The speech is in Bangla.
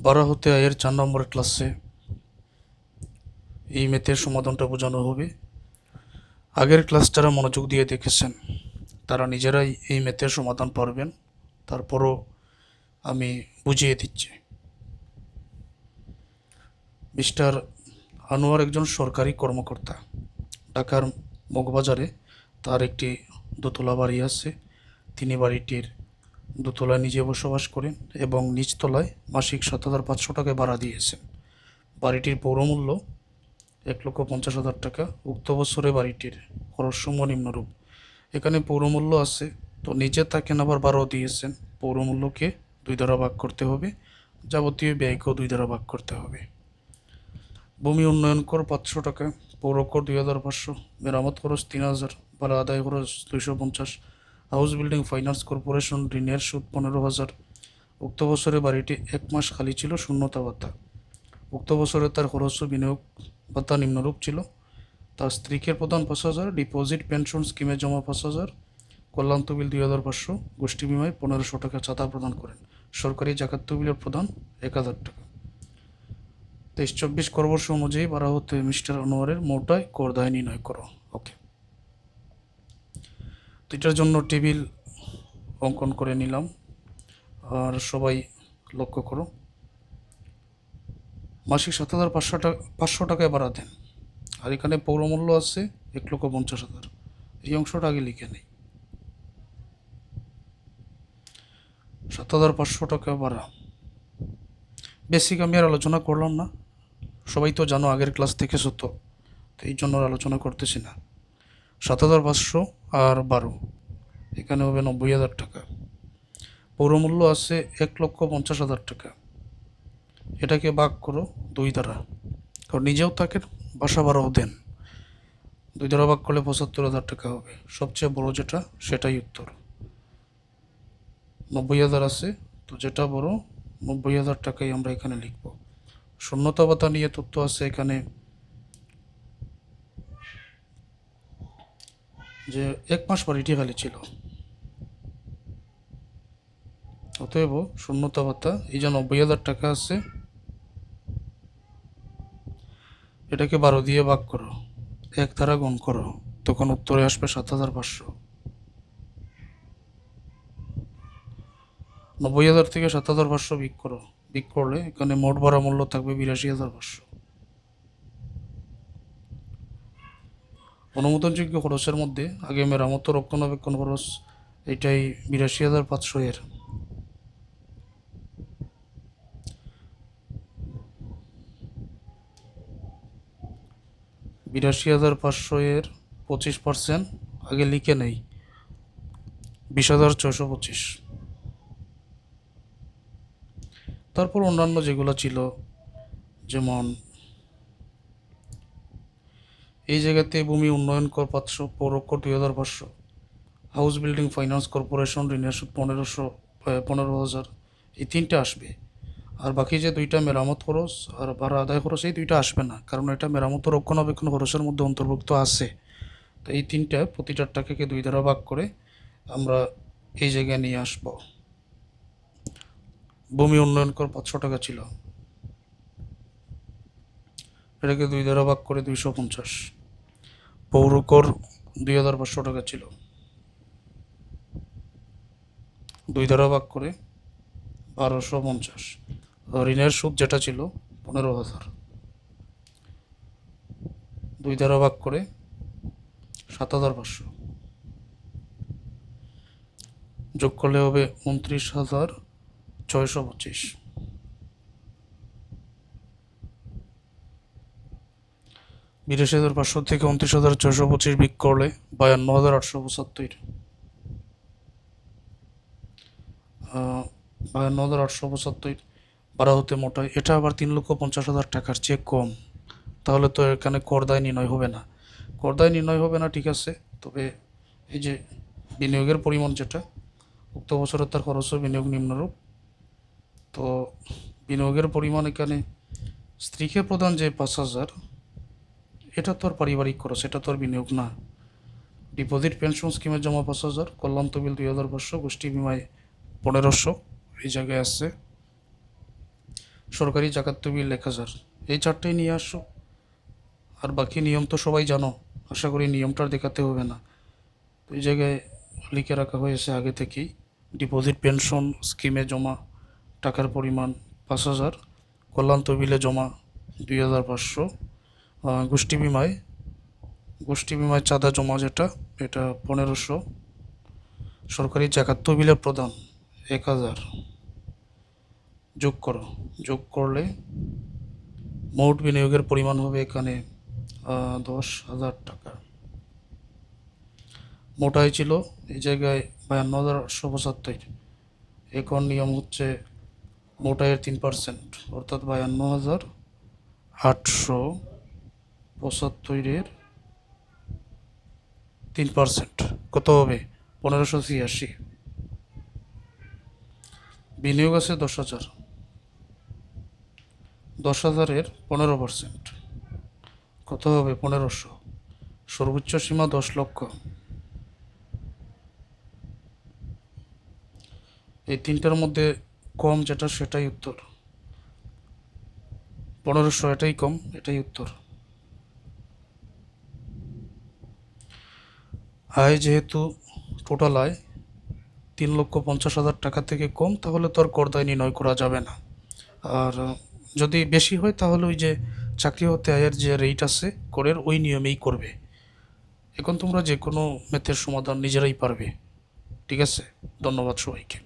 12 হতে আয়ের 4 নম্বরের ক্লাসে এই ম্যাথের সমাধানটা বোঝানো হবে। আগের ক্লাস যারা মনোযোগ দিয়ে দেখেছেন তারা নিজেরাই এই ম্যাথের সমাধান পারবেন, তারপরও আমি বুঝিয়ে দিচ্ছি। মিস্টার আনোয়ার একজন সরকারি কর্মকর্তা। ঢাকার মগবাজারে তার একটি দোতলা বাড়ি আছে। তিনি বাড়িটির দোতলায় নিজে বসবাস করেন এবং নিচতলায় মাসিক 7,500 টাকা ভাড়া দিয়েছেন। বাড়িটির পৌরমূল্য 1,50,000 টাকা। উক্ত বছরে বাড়িটির খরচসমূহ নিম্নরূপ। এখানে পৌরমূল্য আছে, তো নিচে থাকেন আবার ভাড়াও দিয়েছেন। পৌরমূল্যকে 2 দ্বারা ভাগ করতে হবে, যাবতীয় ব্যয়কেও 2 দ্বারা ভাগ করতে হবে। ভূমি উন্নয়ন কর 500 টাকা, পৌর কর 2,500, মেরামত খরচ 3,000, ভাড়া আদায় খরচ 250, হাউস বিল্ডিং ফাইন্যান্স কর্পোরেশন ঋণের সুদ 15,000। উক্ত বছরে বাড়িটি 1 মাস খালি ছিল, শূন্যতা ভাতা। উক্ত বছরে তার খরচ ও বিনিয়োগ ভাতা নিম্নরূপ ছিল। তার স্ত্রীকে প্রদান 5,000, ডিপোজিট পেনশন স্কিমে জমা 5,000, কল্যাণ তহবিল 2,500, গোষ্ঠী বিমায় 1,500 টাকা চাঁদা প্রদান করেন। সরকারি জাকাত তহবিলের প্রদান 1,000 টাকা। 23-24 করবর্ষ অনুযায়ী ভাড়া হতে মিস্টার আনোয়ারের মোট আয় কর দায় নির্ণয় করো। ওকে, তো এটার জন্য টেবিল অঙ্কন করে নিলাম, আর সবাই লক্ষ্য করো। মাসিক 7,500 টাকায় ভাড়া দেন, আর এখানে পৌরমূল্য আছে 1,50,000। এই অংশটা আগে লিখে নেই। 7,500 টাকা ভাড়া। বেসিক আমি আর আলোচনা করলাম না, সবাই তো জানো, আগের ক্লাস দেখেছো তো, এই জন্য আলোচনা করতেছি না। 7,500 আর 12, এখানে হবে 90,000 টাকা। পৌরমূল্য আছে 1,50,000 টাকা। এটাকে ভাগ করো 2 দ্বারা, কারণ নিজেও থাকেন, বাসা ভাড়াও দেন। 2 দ্বারা ভাগ করলে 75,000 টাকা হবে। সবচেয়ে বড় যেটা সেটাই উত্তর। 90,000 আছে, তো যেটা বড় 90,000 টাকাই আমরা এখানে লিখব। শূন্যতা ভাতা নিয়ে তথ্য আছে এখানে, যে 1 মাস বাড়িটি খালি ছিল, অতএব শূন্যতা ভাতা এই যে 90,000 টাকা আছে, এটাকে 12 দিয়ে ভাগ করো, 1 দ্বারা গুণ করো, তখন উত্তরে আসবে 7,500। 90,000 থেকে 7,500 বিক করলে এখানে মোট ভাড়া মূল্য থাকবে 82,500। অনুমোদনযোগ্য খরচের মধ্যে আগে মেরামত রক্ষণাবেক্ষণ খরচ, এটাই 82,500 এর। এর 25% আগে লিখে নেই, 20,625। তারপর অন্যান্য যেগুলো ছিল, যেমন এই জায়গাতে ভূমি উন্নয়ন কর 500, পৌর কর 2,500, হাউস বিল্ডিং ফাইন্যান্স কর্পোরেশন ঋণের সুদ 15,000, এই 3টা আসবে। আর বাকি যে 2টা মেরামত খরচ আর ভাড়া আদায় খরচ, এই 2টা আসবে না, কারণ এটা মেরামত রক্ষণাবেক্ষণ খরচের মধ্যে অন্তর্ভুক্ত আছে। তো এই 3টা প্রতিটার টাকাকে 2 দ্বারা ভাগ করে আমরা এই জায়গায় নিয়ে আসব। ভূমি উন্নয়ন কর 500 টাকা ছিল, এটাকে 2 দ্বারা ভাগ করে 250। পৌর কর 2,500 টাকা ছিল, 2 দ্বারা ভাগ করে 1,250। ঋণের সুদ যেটা ছিল 15,000, 2 দ্বারা ভাগ করে 7,500, যোগ করলে হবে 29,625। 82,500 থেকে 29,625 বিক করলে 52,875। 52,875 ভাড়া হতে মোটায়, এটা আবার 3,50,000 টাকার চেয়ে কম, তাহলে তো এখানে কর দায় নির্ণয় হবে না। কর দায় নির্ণয় হবে না, ঠিক আছে, তবে এই যে বিনিয়োগের পরিমাণ যেটা, উক্ত বছরে তার খরচ ও বিনিয়োগ নিম্নরূপ। তো বিনিয়োগের পরিমাণ এখানে স্ত্রীকে প্রদান যে 5,000, এটা তো আর পারিবারিক খরচ, এটা তো আর বিনিয়োগ না। ডিপোজিট পেনশন স্কিমে জমা 5,000, কল্যাণ তহবিল 2,500, গোষ্ঠী বিমায় 1,500 এই জায়গায় আসছে। সরকারি জাকাত তহবিল 1,000। এই চারটেই নিয়ে আসো। আর বাকি নিয়ম তো সবাই জানো, আশা করি নিয়মটা আর দেখাতে হবে না। তো এই জায়গায় লিখে রাখা হয়েছে আগে থেকেই, ডিপোজিট পেনশন স্কিমে জমা টাকার পরিমাণ 5,000, কল্যাণ তহবিলে জমা 2,500, গোষ্ঠী বিমায় চাঁদা জমা যেটা, এটা 1,500, সরকারি জাকাত তহবিলে প্রদান 1,000 যোগ করো। যোগ করলে মোট বিনিয়োগের পরিমাণ হবে এখানে 10,000 টাকা। মোট আয় ছিল এই জায়গায় 52,875। এখন নিয়ম হচ্ছে মোট আয়ের 3%, অর্থাৎ 52,875-এর 3% কত হবে? 1,586। বিনিয়োগ আছে 10,000, 10,000-এর 15% কত হবে? 1,500। সর্বোচ্চ সীমা 10 লক্ষ। এই তিনটার মধ্যে কম যেটা সেটাই উত্তর। 1,500 এটাই কম, এটাই উত্তর। আয় যেহেতু টোটাল আয় 3,50,000 টাকা থেকে কম, তাহলে তো আর করদায় নির্ণয় করা যাবে না। আর যদি বেশি হয় তাহলে ওই যে চাকরি হতে আয়ের যে রেট আছে করের, ওই নিয়মেই করবে। এখন তোমরা যে কোনো ম্যাথের সমাধান নিজেরাই পারবে। ঠিক আছে, ধন্যবাদ সবাইকে।